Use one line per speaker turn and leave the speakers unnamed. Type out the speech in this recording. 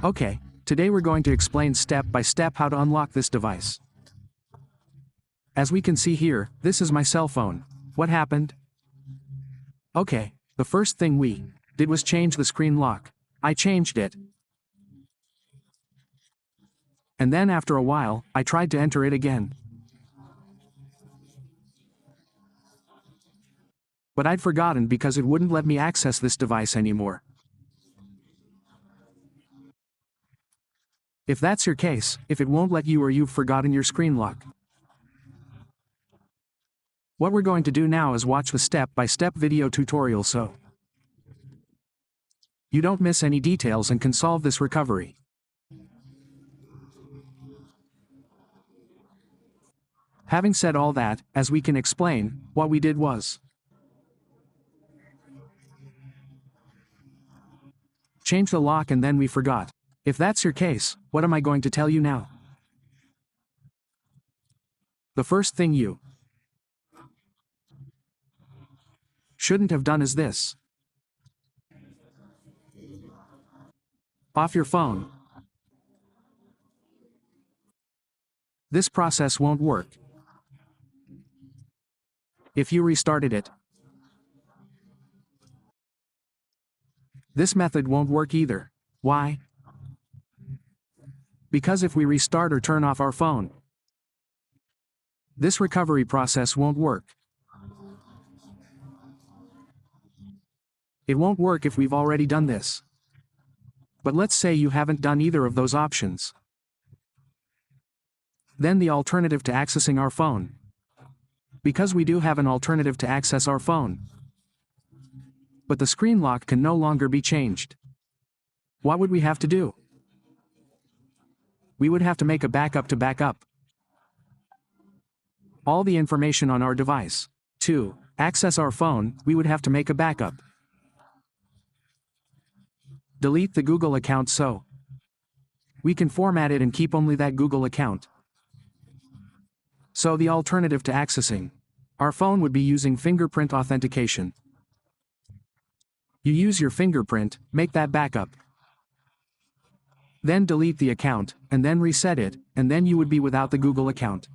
Okay, today we're going to explain step by step how to unlock this device. As we can see here, this is my cell phone. What happened? Okay, the first thing we did was change the screen lock. I changed it. And then after a while, I tried to enter it again. But I'd forgotten because it wouldn't let me access this device anymore. If that's your case, if it won't let you or you've forgotten your screen lock, what we're going to do now is watch the step-by-step video tutorial so you don't miss any details and can solve this recovery. Having said all that, as we can explain, what we did was change the lock and then we forgot. If that's your case, what am I going to tell you now? The first thing you shouldn't have done is this. Off your phone. This process won't work if you restarted it. This method won't work either. Why? Because if we restart or turn off our phone, this recovery process won't work. It won't work if we've already done this. But let's say you haven't done either of those options. Then the alternative to accessing our phone. Because we do have an alternative to access our phone. But the screen lock can no longer be changed. What would we have to do? We would have to make a backup to back up all the information on our device. To access our phone, we would have to make a backup. Delete the Google account so we can format it and keep only that Google account. So the alternative to accessing our phone would be using fingerprint authentication. You use your fingerprint, make that backup. Then delete the account, and then reset it, and then you would be without the Google account.